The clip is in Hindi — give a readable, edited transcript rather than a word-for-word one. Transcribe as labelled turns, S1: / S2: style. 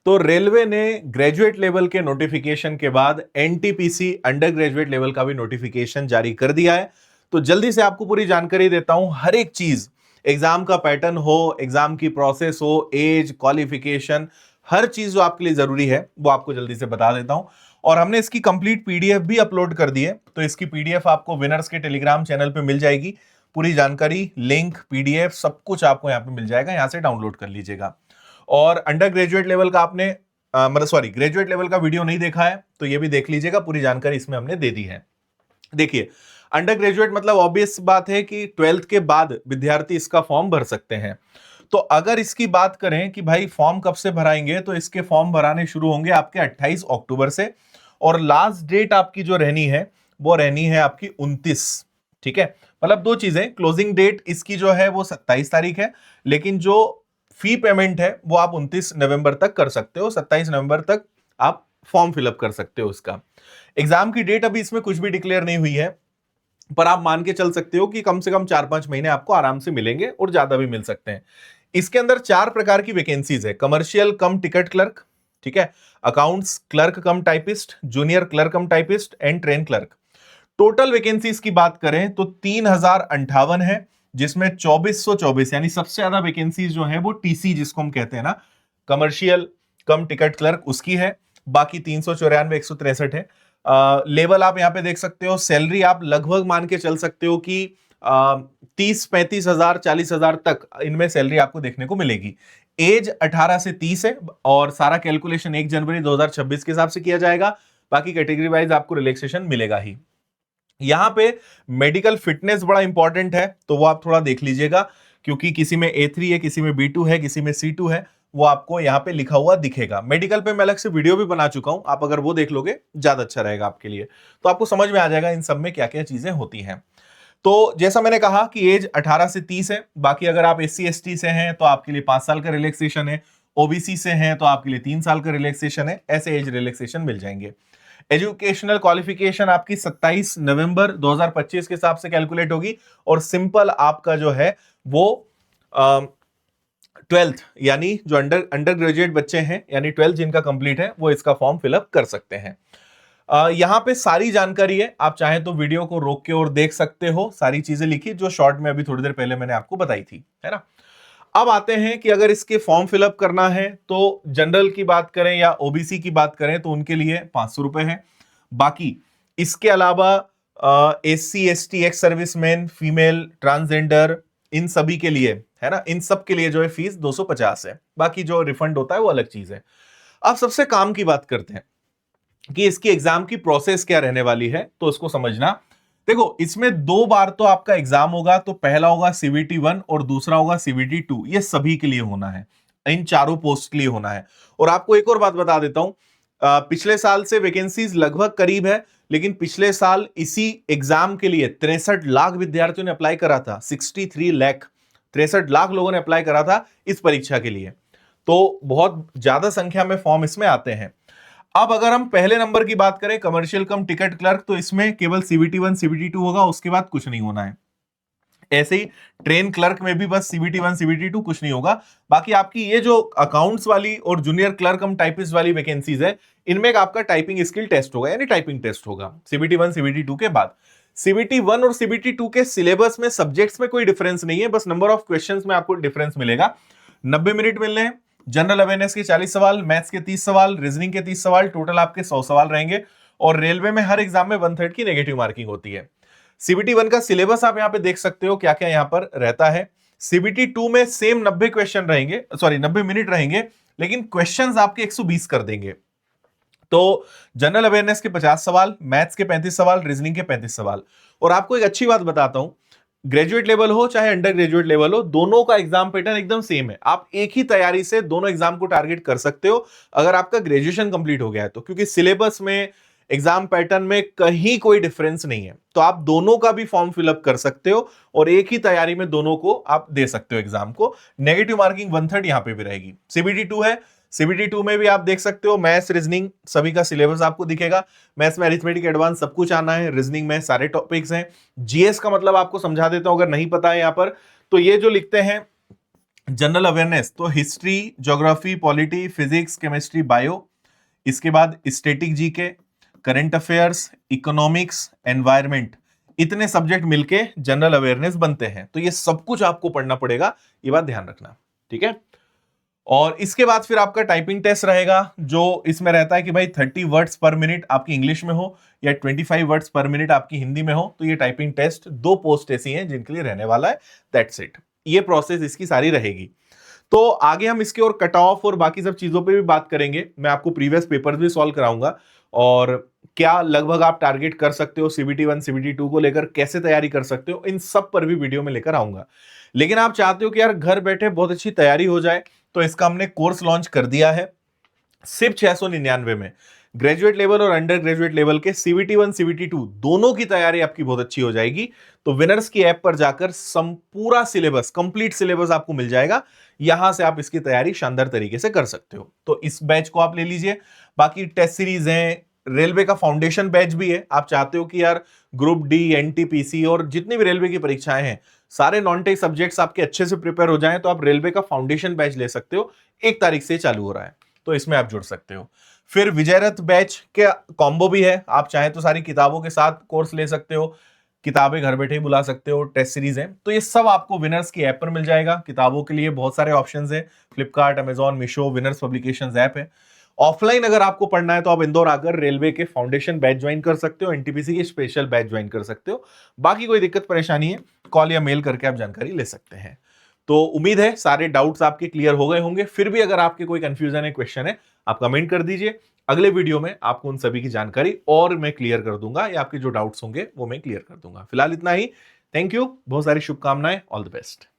S1: तो रेलवे ने ग्रेजुएट लेवल के नोटिफिकेशन के बाद एनटीपीसी अंडर ग्रेजुएट लेवल का भी नोटिफिकेशन जारी कर दिया है। तो जल्दी से आपको पूरी जानकारी देता हूं, हर एक चीज, एग्जाम का पैटर्न हो, एग्जाम की प्रोसेस हो, एज, क्वालिफिकेशन, हर चीज जो आपके लिए जरूरी है वो आपको जल्दी से बता देता हूं। और हमने इसकी कंप्लीट पीडीएफ भी अपलोड कर दी है, तो इसकी पीडीएफ आपको विनर्स के टेलीग्राम चैनल पे मिल जाएगी। पूरी जानकारी, लिंक, पीडीएफ सब कुछ आपको यहाँ पे मिल जाएगा, यहां से डाउनलोड कर लीजिएगा। और अंडर ग्रेजुएट लेवल का आपने मतलब सॉरी ग्रेजुएट लेवल का वीडियो नहीं देखा है तो ये भी देख लीजिएगा, पूरी जानकारी इसमें हमने दे दी है। देखिए, अंडर ग्रेजुएट मतलब ऑब्वियस बात है कि 12th के बाद विद्यार्थी इसका फॉर्म भर सकते हैं। तो अगर इसकी बात करें कि भाई फॉर्म कब से भराएंगे, तो इसके फॉर्म भराने शुरू होंगे आपके 28 अक्टूबर से, और लास्ट डेट आपकी जो रहनी है वो रहनी है आपकी 29। ठीक है, मतलब दो चीजें, क्लोजिंग डेट इसकी जो है वो 27 तारीख है, लेकिन जो फी पेमेंट है वो आप 29 नवंबर तक कर सकते हो, 27 नवंबर तक आप फॉर्म फिलअप कर सकते हो उसका। एग्जाम की डेट अभी इसमें कुछ भी डिक्लेयर नहीं हुई है, पर आप मान के चल सकते हो कि कम से कम 4-5 महीने आपको आराम से मिलेंगे और ज्यादा भी मिल सकते हैं। इसके अंदर 4 प्रकार की वैकेंसीज है। कमर्शियल कम टिकट क्लर्क, ठीक है, accounts clerk come typist, junior clerk come typist and train clerk. Total vacancies की बात करें तो 3058 है, जिसमेमें 2424 यानी सबसे ज्यादा वैकेंसीज जो है वो टीसी जिसको हम कहते हैं ना, कमर्शियल कम टिकट क्लर्क, उसकी है। बाकी 394 163 है। लेवल आप यहां पे देख सकते हो। सैलरी आप लगभग मान के चल सकते हो कि 30-35 हजार 40 हजार तक इनमें सैलरी आपको देखने को मिलेगी। एज 18 से 30 है, और सारा कैलकुलेशन 1 जनवरी 2026 के हिसाब से किया जाएगा। बाकी कैटेगरी वाइज आपको रिलैक्सेशन मिलेगा ही। यहां पे मेडिकल फिटनेस बड़ा इंपॉर्टेंट है, तो वो आप थोड़ा देख लीजिएगा, क्योंकि किसी में A3 है, किसी में B2 है, किसी में C2 है, वो आपको यहां पे लिखा हुआ दिखेगा। मेडिकल पे मैं अलग से वीडियो भी बना चुका हूं, आप अगर वो देख लोगे ज्यादा अच्छा रहेगा आपके लिए, तो आपको समझ में आ जाएगा इन सब में क्या क्या चीजें होती हैं। तो जैसा मैंने कहा कि एज 18 से 30 है। बाकी अगर आप SC ST से हैं तो आपके लिए 5 साल का रिलैक्सेशन है, ओबीसी से हैं तो आपके लिए 3 साल का रिलैक्सेशन है, ऐसे एज रिलैक्सेशन मिल जाएंगे। एजुकेशनल क्वालिफिकेशन आपकी 27 नवंबर 2025 के हिसाब से कैलकुलेट होगी, और सिंपल आपका जो है वो 12th यानी जो अंडर ग्रेजुएट बच्चे हैं, यानी 12th जिनका कंप्लीट है, वो इसका फॉर्म फिलअप कर सकते हैं। यहां पे सारी जानकारी है, आप चाहें तो वीडियो को रोक के और देख सकते हो, सारी चीजें लिखी जो शॉर्ट में अभी थोड़ी देर पहले मैंने आपको बताई थी, है ना। अब आते हैं कि अगर इसके फॉर्म फिलअप करना है तो जनरल की बात करें या ओबीसी की बात करें तो उनके लिए 500 रुपए है। बाकी इसके अलावा SC ST ex serviceman, female, transgender, इन सभी के लिए, है ना, इन सब के लिए जो है फीस 250 है। बाकी जो रिफंड होता है वो अलग चीज है। अब सबसे काम की बात करते हैं कि इसकी एग्जाम की प्रोसेस क्या रहने वाली है, तो उसको समझना। देखो, इसमें 2 बार तो आपका एग्जाम होगा, तो पहला होगा CBT 1 और दूसरा होगा CBT 2। ये सभी के लिए होना है, इन चारों पोस्ट के लिए होना है। और आपको एक और बात बता देता हूं, पिछले साल से वैकेंसीज लगभग करीब है, लेकिन पिछले साल इसी एग्जाम के लिए 63 लाख विद्यार्थियों ने अप्लाई करा था। 63 लाख, 63 लाख लोगों ने अप्लाई करा था इस परीक्षा के लिए, तो बहुत ज्यादा संख्या में फॉर्म इसमें आते हैं। अब अगर हम पहले नंबर की बात करें, कमर्शियल कम टिकट क्लर्क, तो इसमें केवल CBT 1 CBT 2 होगा, उसके बाद कुछ नहीं होना है। ऐसे ही ट्रेन क्लर्क में भी बस CBT 1 CBT 2, कुछ नहीं होगा। बाकी आपकी ये जो अकाउंट्स वाली और जूनियर क्लर्क कम टाइपिस्ट वाली वैकेंसीज है, इनमें एक आपका टाइपिंग स्किल टेस्ट होगा, यानी टाइपिंग टेस्ट होगा CBT 1 CBT 2 के बाद। CBT 1 और CBT 2 के सिलेबस में, सब्जेक्ट्स में कोई डिफरेंस नहीं है, बस नंबर ऑफ क्वेश्चंस में आपको डिफरेंस मिलेगा। 90 मिनट मिलने हैं। जनरल अवेयरनेस के 40 सवाल, मैथ्स के 30 सवाल, रीजनिंग के 30 सवाल, टोटल आपके 100 सवाल रहेंगे। और रेलवे में हर एग्जाम में 1/3 की नेगेटिव मार्किंग होती है। CBT 1 का सिलेबस आप यहां पे देख सकते हो क्या क्या यहां पर रहता है। CBT 2 में सेम 90 क्वेश्चन रहेंगे, सॉरी 90 मिनट रहेंगे, लेकिन क्वेश्चंस आपके 120 कर देंगे। तो जनरल अवेयरनेस के 50 सवाल, मैथ्स के 35 सवाल, रीजनिंग के 35 सवाल। और आपको एक अच्छी बात बताता हूं, ग्रेजुएट लेवल हो चाहे अंडर ग्रेजुएट लेवल हो, दोनों का एग्जाम पैटर्न एकदम सेम है। आप एक ही तैयारी से दोनों एग्जाम को टारगेट कर सकते हो अगर आपका ग्रेजुएशन कंप्लीट हो गया है तो, क्योंकि सिलेबस में, एग्जाम पैटर्न में कहीं कोई डिफरेंस नहीं है। तो आप दोनों का भी फॉर्म फिलअप कर सकते हो और एक ही तैयारी में दोनों को आप दे सकते हो एग्जाम को। नेगेटिव मार्किंग 1/3 यहां पे भी रहेगी। CBT 2 है, CBT 2 में भी आप देख सकते हो मैथ्स, रीजनिंग सभी का सिलेबस आपको दिखेगा। मैथ्स में अरिथमेटिक एडवांस सब कुछ आना है, रीजनिंग में सारे टॉपिक्स हैं। GS का मतलब आपको समझा देता हूं अगर नहीं पता है यहां पर, तो ये जो लिखते हैं जनरल अवेयरनेस तो history, geography, polity, physics, chemistry, bio. इसके बाद static GK, current affairs, economics, environment, इतने सब्जेक्ट मिलके जनरल अवेयरनेस बनते हैं। तो ये सब कुछ आपको पढ़ना पड़ेगा, ये बात ध्यान रखना, ठीक है। और इसके बाद फिर आपका टाइपिंग टेस्ट रहेगा, जो इसमें रहता है कि भाई 30 वर्ड्स पर मिनट आपकी इंग्लिश में हो या 25 वर्ड्स पर मिनट आपकी हिंदी में हो। तो ये टाइपिंग टेस्ट, 2 पोस्ट ऐसी हैं जिनके लिए रहने वाला है, दैट्स इट। ये प्रोसेस इसकी सारी रहेगी। तो आगे हम इसके और कट ऑफ और बाकी सब चीजों पे भी बात करेंगे। मैं आपको प्रीवियस पेपर्स भी सॉल्व कराऊंगा और क्या लगभग आप टारगेट कर सकते हो सीबीटी 1 सीबीटी 2 को लेकर, कैसे तैयारी कर सकते हो, इन सब पर भी वीडियो में लेकर आऊंगा। लेकिन आप चाहते हो कि यार घर बैठे बहुत अच्छी तैयारी हो जाए, तो इसका हमने कोर्स लॉन्च कर दिया है सिर्फ 699 में। ग्रेजुएट लेवल और अंडर ग्रेजुएट लेवल के सीबीटी 1 सीबीटी 2 दोनों की तैयारी आपकी बहुत अच्छी हो जाएगी। तो विनर्स की ऐप पर जाकर पूरा सिलेबस, कंप्लीट सिलेबस आपको मिल जाएगा। यहां से आप इसकी तैयारी शानदार तरीके से कर सकते हो। तो इस बैच को आप ले लीजिए। बाकी टेस्ट सीरीज हैं, रेलवे का फाउंडेशन बैच भी है। आप चाहते हो कि यार ग्रुप डी, एनटीपीसी और जितनी भी रेलवे की परीक्षाएं हैं, सारे नॉन टेक सब्जेक्ट्स आपके अच्छे से प्रिपेयर हो जाएं, तो आप रेलवे का फाउंडेशन बैच ले सकते हो। 1 तारीख से चालू हो रहा है, तो इसमें आप जुड़ सकते हो। फिर विजयरथ बैच के कॉम्बो भी है, आप चाहे तो सारी किताबों के साथ कोर्स ले सकते हो, किताबें घर बैठे ही बुला सकते हो, टेस्ट सीरीज है। तो ये सब आपको विनर्स की ऐप पर मिल जाएगा। किताबों के लिए बहुत सारे ऑप्शंस है, Flipkart, Amazon, Meesho, winners publications app है। ऑफलाइन अगर आपको पढ़ना है तो आप इंदौर आकर रेलवे के फाउंडेशन बैच ज्वाइन कर सकते हो, एनटीपीसी के स्पेशल बैच ज्वाइन कर सकते हो। बाकी कोई दिक्कत परेशानी है, कॉल या मेल करके आप जानकारी ले सकते हैं। तो उम्मीद है सारे डाउट्स आपके क्लियर हो गए होंगे। फिर भी अगर आपके कोई कंफ्यूजन है, क्वेश्चन है, आप कमेंट कर दीजिए। अगले वीडियो में आपको उन सभी की जानकारी और मैं क्लियर कर दूंगा, या आपके जो डाउट्स होंगे वो मैं क्लियर कर दूंगा। फिलहाल इतना ही। थैंक यू, बहुत सारी शुभकामनाएं, ऑल द बेस्ट।